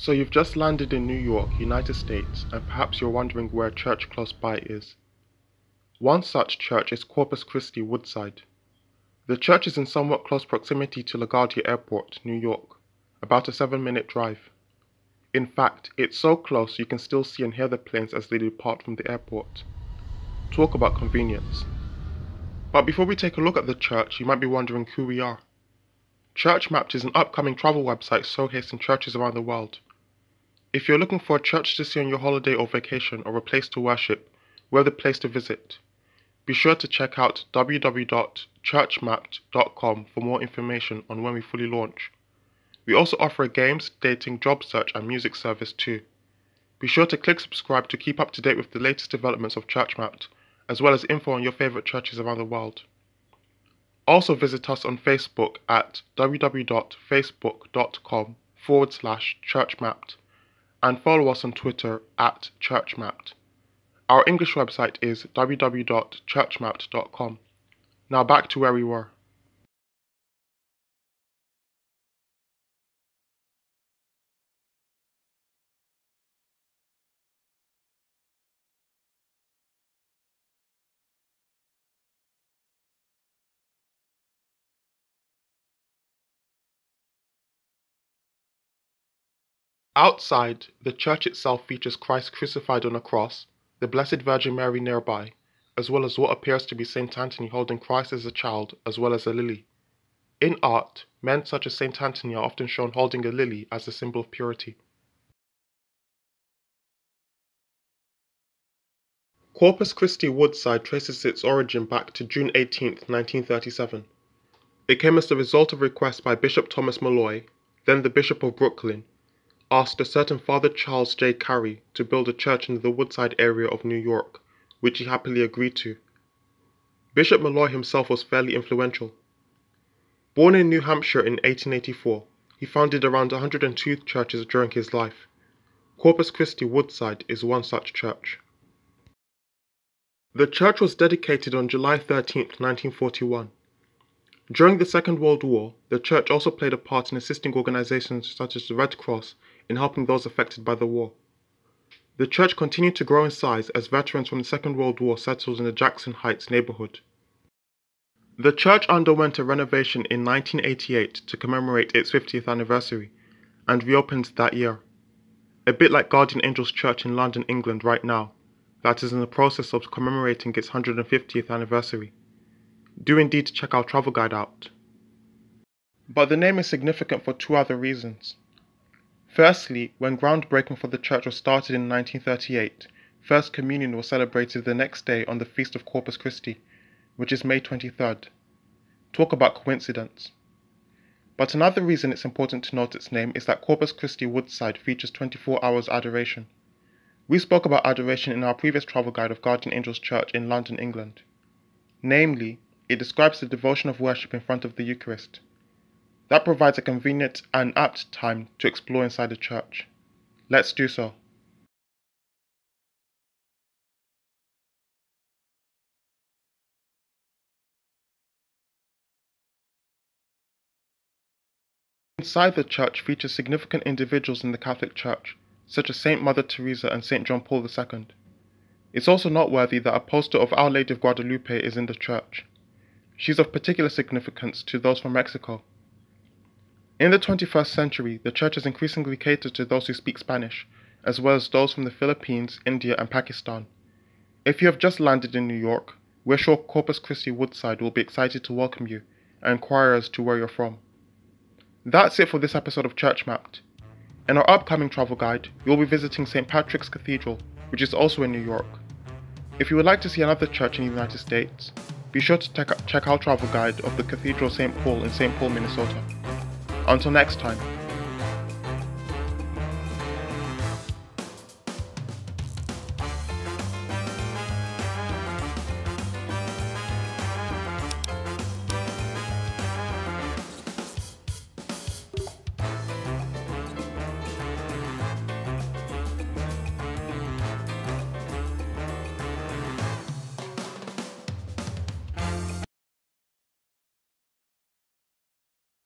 So you've just landed in New York, United States, and perhaps you're wondering where a church close by is. One such church is Corpus Christi Woodside. The church is in somewhat close proximity to LaGuardia Airport, New York, about a 7-minute drive. In fact, it's so close you can still see and hear the planes as they depart from the airport. Talk about convenience. But before we take a look at the church, you might be wondering who we are. ChurchMapped is an upcoming travel website showcasing churches around the world. If you're looking for a church to see on your holiday or vacation or a place to worship, we're the place to visit. Be sure to check out www.churchmapped.com for more information on when we fully launch. We also offer a games, dating, job search and music service too. Be sure to click subscribe to keep up to date with the latest developments of ChurchMapped, as well as info on your favorite churches around the world. Also visit us on Facebook at www.facebook.com/churchmapped and follow us on Twitter at ChurchMapped. Our English website is www.churchmapped.com. Now back to where we were. Outside, the church itself features Christ crucified on a cross, the Blessed Virgin Mary nearby, as well as what appears to be Saint Anthony holding Christ as a child, as well as a lily. In art, men such as Saint Anthony are often shown holding a lily as a symbol of purity. Corpus Christi Woodside traces its origin back to June 18, 1937. It came as the result of a request by Bishop Thomas Molloy, then the Bishop of Brooklyn, asked a certain Father Charles J. Carey to build a church in the Woodside area of New York, which he happily agreed to. Bishop Molloy himself was fairly influential. Born in New Hampshire in 1884, he founded around 102 churches during his life. Corpus Christi Woodside is one such church. The church was dedicated on July 13, 1941. During the Second World War, the church also played a part in assisting organizations such as the Red Cross in helping those affected by the war. The church continued to grow in size as veterans from the Second World War settled in the Jackson Heights neighborhood. The church underwent a renovation in 1988 to commemorate its 50th anniversary, and reopened that year. A bit like Guardian Angels Church in London, England right now, that is in the process of commemorating its 150th anniversary. Do indeed check our travel guide out. But the name is significant for two other reasons. Firstly, when groundbreaking for the church was started in 1938, First Communion was celebrated the next day on the Feast of Corpus Christi, which is May 23rd. Talk about coincidence. But another reason it's important to note its name is that Corpus Christi Woodside features 24 hours adoration. We spoke about adoration in our previous travel guide of Guardian Angels Church in London, England. Namely, it describes the devotion of worship in front of the Eucharist. That provides a convenient and apt time to explore inside the church. Let's do so. Inside the church features significant individuals in the Catholic Church, such as Saint Mother Teresa and Saint John Paul II. It's also noteworthy that a poster of Our Lady of Guadalupe is in the church. She's of particular significance to those from Mexico. In the 21st century, the church has increasingly catered to those who speak Spanish, as well as those from the Philippines, India, and Pakistan. If you have just landed in New York, we're sure Corpus Christi Woodside will be excited to welcome you and inquire as to where you're from. That's it for this episode of ChurchMapped. In our upcoming travel guide, we will be visiting St. Patrick's Cathedral, which is also in New York. If you would like to see another church in the United States, be sure to check our travel guide of the Cathedral of St. Paul in St. Paul, Minnesota. Until next time.